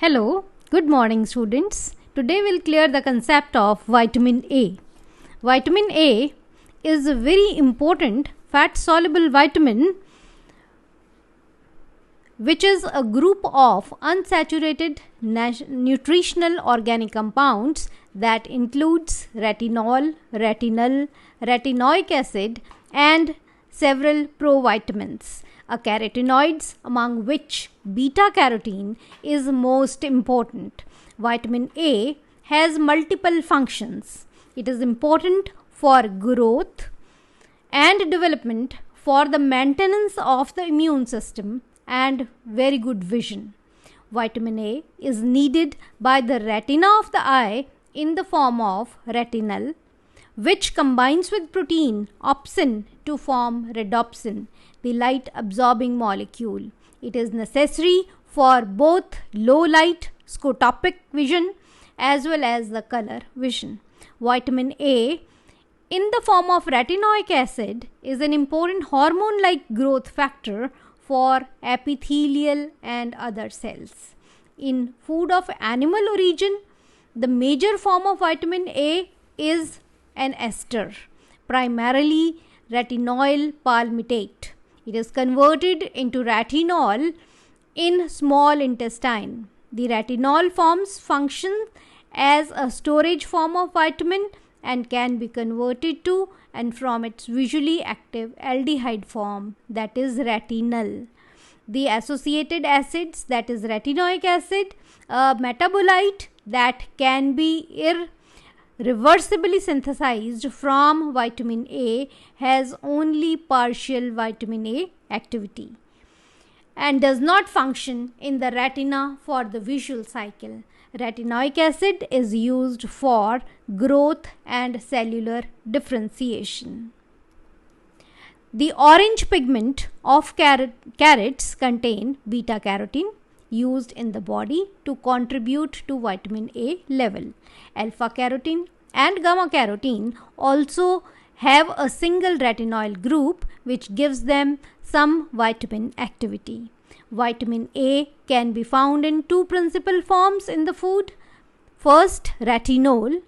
Hello, good morning students. Today we'll clear the concept of vitamin A. Vitamin A is a very important fat soluble vitamin which is a group of unsaturated nutritional organic compounds that includes retinol, retinal, retinoic acid and several provitamins, carotenoids, among which beta carotene is most important. Vitamin A has multiple functions. It is important for growth and development, for the maintenance of the immune system and very good vision. Vitamin A is needed by the retina of the eye in the form of retinal, which combines with protein opsin to form rhodopsin, the light absorbing molecule. It is necessary for both low light scotopic vision as well as the color vision. Vitamin A in the form of retinoic acid is an important hormone-like growth factor for epithelial and other cells. In food of animal origin, the major form of vitamin A is an ester, primarily retinoyl palmitate. It is converted into retinol in small intestine. The retinol functions as a storage form of vitamin and can be converted to and from its visually active aldehyde form, that is retinal. The associated acids, that is retinoic acid, a metabolite that can be irreversibly synthesized from vitamin A, has only partial vitamin A activity and does not function in the retina for the visual cycle. Retinoic acid is used for growth and cellular differentiation. The orange pigment of carrots contain beta carotene, used in the body to contribute to vitamin A level. Alpha carotene and gamma carotene also have a single retinoyl group which gives them some vitamin activity. Vitamin A can be found in two principal forms in the food. First, retinol,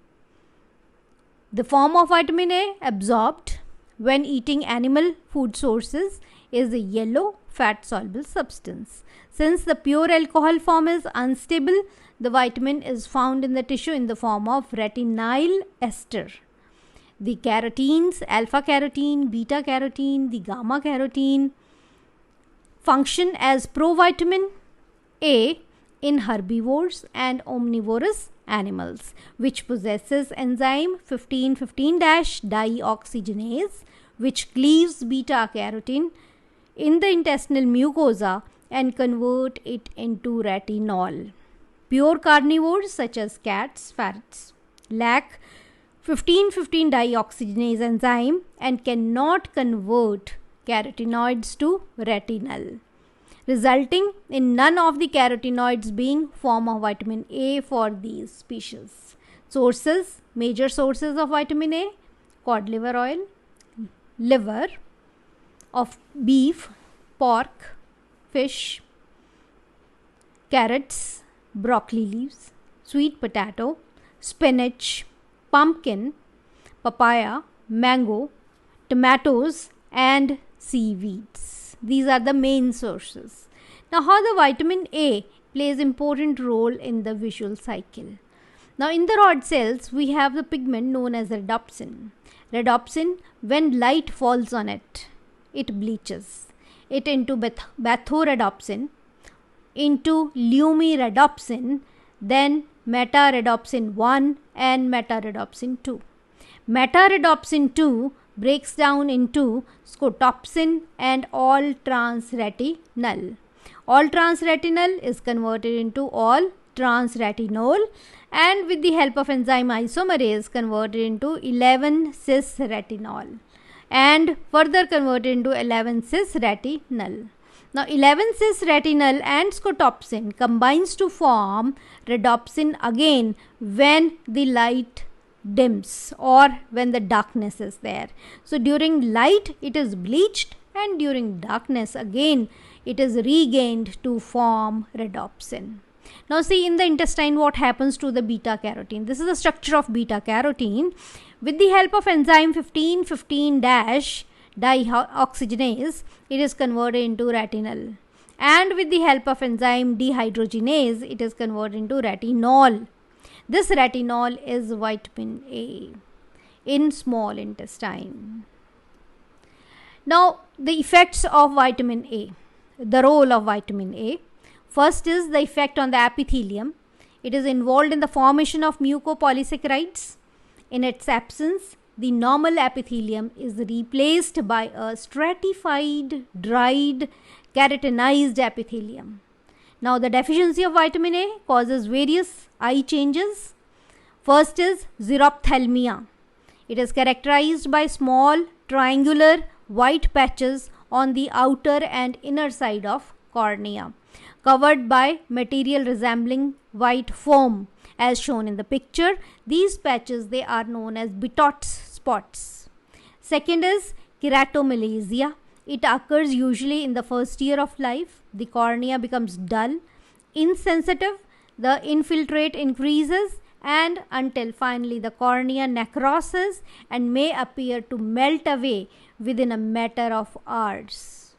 the form of vitamin A absorbed when eating animal food sources, is a yellow fat soluble substance. Since the pure alcohol form is unstable, the vitamin is found in the tissue in the form of retinyl ester. The carotenes, alpha carotene, beta carotene, the gamma carotene, function as provitamin A in herbivores and omnivorous animals, which possesses enzyme 15-15-dioxygenase, which cleaves beta carotene in the intestinal mucosa and convert it into retinol. Pure carnivores such as cats, ferrets lack 15-15-dioxygenase enzyme and cannot convert carotenoids to retinal, resulting in none of the carotenoids being form of vitamin A for these species. Sources, major sources of vitamin A: cod liver oil, liver of beef, pork, fish, carrots, broccoli leaves, sweet potato, spinach, pumpkin, papaya, mango, tomatoes and seaweeds. These are the main sources. Now, how the vitamin A plays important role in the visual cycle. Now, in the rod cells, we have the pigment known as rhodopsin. Rhodopsin, when light falls on it, it bleaches it into beta-rhodopsin, into lumirhodopsin, then meta-rhodopsin 1 and meta-rhodopsin 2. Meta-rhodopsin 2 breaks down into scotopsin and all transretinal. All transretinal is converted into all transretinol and with the help of enzyme isomerase converted into 11-cis-retinol and further converted into 11-cis-retinal. Now 11-cis-retinal and scotopsin combines to form rhodopsin again when the light dims or when the darkness is there. So during light it is bleached and during darkness again it is regained to form rhodopsin. Now see, in the intestine, what happens to the beta carotene? This is the structure of beta carotene. With the help of enzyme 1515 dioxygenase, it is converted into retinol. And with the help of enzyme dehydrogenase, it is converted into retinol. This retinol is vitamin A in small intestine. Now, the effects of vitamin A, the role of vitamin A. First is the effect on the epithelium. It is involved in the formation of mucopolysaccharides. In its absence, the normal epithelium is replaced by a stratified, dried, keratinized epithelium. Now, the deficiency of vitamin A causes various eye changes. First is xerophthalmia. It is characterized by small, triangular, white patches on the outer and inner side of cornea, covered by material resembling white foam, as shown in the picture. These patches, they are known as Biot's spots. Second is keratomalacia. It occurs usually in the first year of life. The cornea becomes dull, insensitive, the infiltrate increases, and until finally the cornea necroses and may appear to melt away within a matter of hours.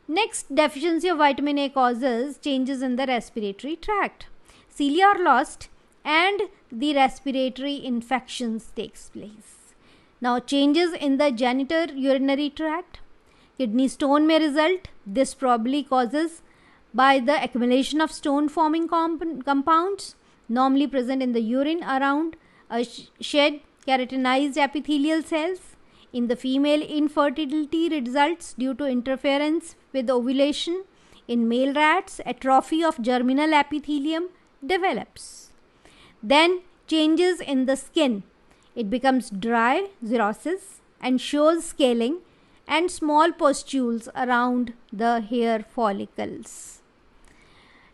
Next, deficiency of vitamin A causes changes in the respiratory tract. Cilia are lost and the respiratory infections takes place. Now, changes in the genitourinary tract. Kidney stone may result. This probably causes by the accumulation of stone forming compounds normally present in the urine around a shed keratinized epithelial cells. In the female, infertility results due to interference with ovulation. In male rats, atrophy of germinal epithelium develops. Then changes in the skin. It becomes dry, xerosis, and shows scaling and small pustules around the hair follicles.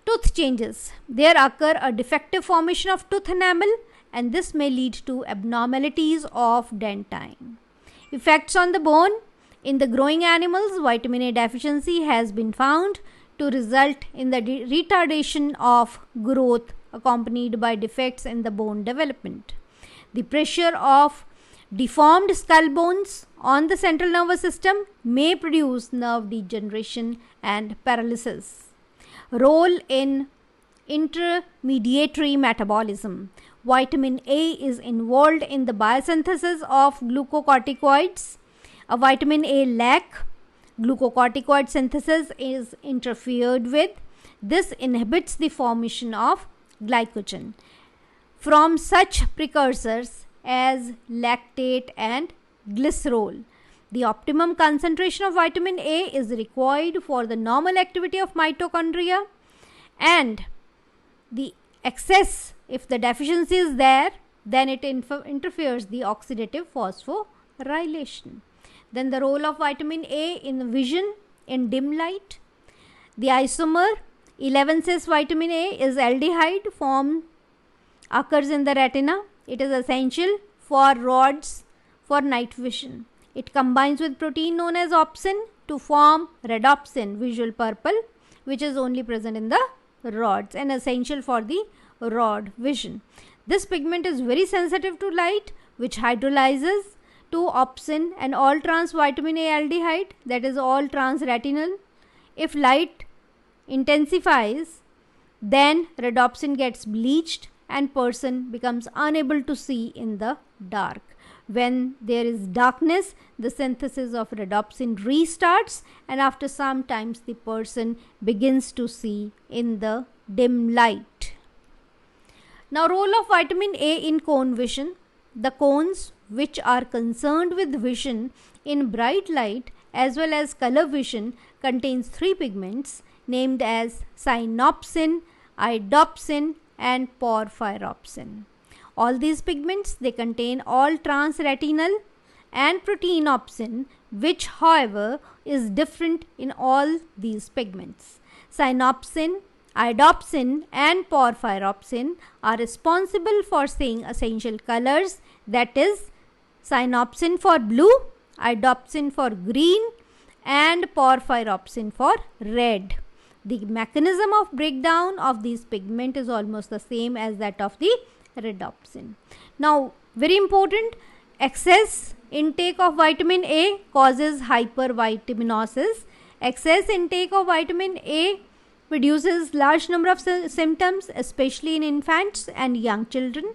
Tooth changes. There occur a defective formation of tooth enamel, and this may lead to abnormalities of dentine. Effects on the bone. In the growing animals, vitamin A deficiency has been found to result in the retardation of growth accompanied by defects in the bone development. The pressure of deformed skull bones on the central nervous system may produce nerve degeneration and paralysis. Role in intermediary metabolism. Vitamin A is involved in the biosynthesis of glucocorticoids. A vitamin A lack, glucocorticoid synthesis is interfered with. This inhibits the formation of glycogen from such precursors as lactate and glycerol. The optimum concentration of vitamin A is required for the normal activity of mitochondria, and the excess, if the deficiency is there, then it interferes the oxidative phosphorylation. Then the role of vitamin A in vision in dim light. The isomer 11-cis vitamin A is aldehyde form occurs in the retina. It is essential for rods for night vision. It combines with protein known as opsin to form rhodopsin, visual purple, which is only present in the rods and essential for the rod vision. This pigment is very sensitive to light, which hydrolyzes to opsin and all trans vitamin A aldehyde, that is all trans retinol. If light intensifies, then rhodopsin gets bleached and person becomes unable to see in the dark. When there is darkness, the synthesis of rhodopsin restarts, and after some times the person begins to see in the dim light. Now, role of vitamin A in cone vision. The cones which are concerned with vision in bright light as well as color vision contains three pigments named as synopsin, iodopsin and porphyropsin. All these pigments, they contain all trans retinal and protein opsin, which however is different in all these pigments. Synopsin, iodopsin and porphyropsin are responsible for seeing essential colors, that is synopsin for blue, iodopsin for green and porphyropsin for red. The mechanism of breakdown of these pigment is almost the same as that of the rhodopsin. Now, very important, excess intake of vitamin A causes hypervitaminosis. Excess intake of vitamin A produces large number of symptoms, especially in infants and young children.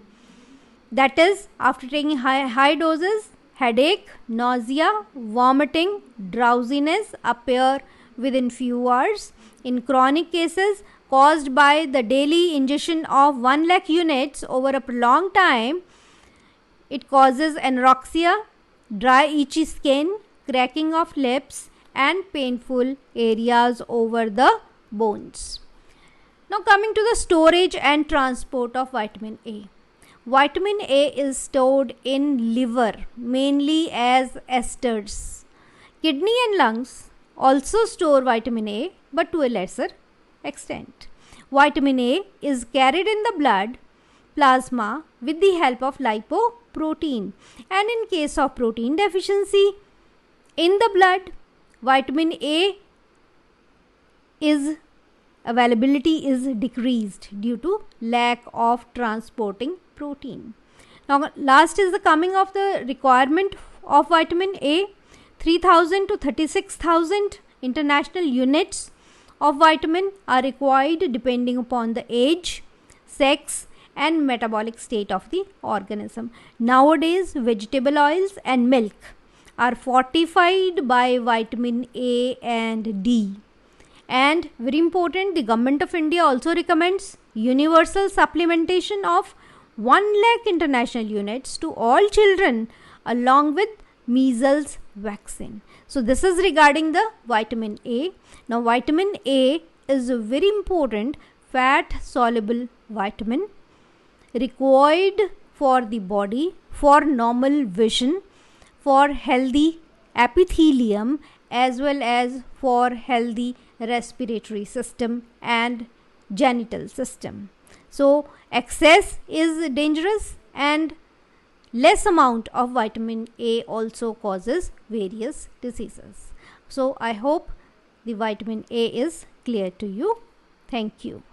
That is, after taking high doses, headache, nausea, vomiting, drowsiness appear within few hours. In chronic cases caused by the daily ingestion of 1 lakh units over a prolonged time, it causes anorexia, dry itchy skin, cracking of lips, and painful areas over the bones. Now coming to the storage and transport of vitamin A. Vitamin A is stored in liver mainly as esters. Kidney and lungs also store vitamin A, but to a lesser extent. Vitamin A is carried in the blood plasma with the help of lipoprotein, and in case of protein deficiency in the blood, vitamin A availability is decreased due to lack of transporting protein. Now last is the coming of the requirement of vitamin A. 3000 to 36,000 international units of vitamin are required depending upon the age, sex, and metabolic state of the organism. Nowadays, vegetable oils and milk are fortified by vitamin A and D. And very important, the Government of India also recommends universal supplementation of 1 lakh international units to all children along with measles vaccine. So this is regarding the vitamin A. Now vitamin A is a very important fat soluble vitamin required for the body, for normal vision, for healthy epithelium, as well as for healthy respiratory system and genital system. So excess is dangerous, and less amount of vitamin A also causes various diseases. So I hope the vitamin A is clear to you. Thank you.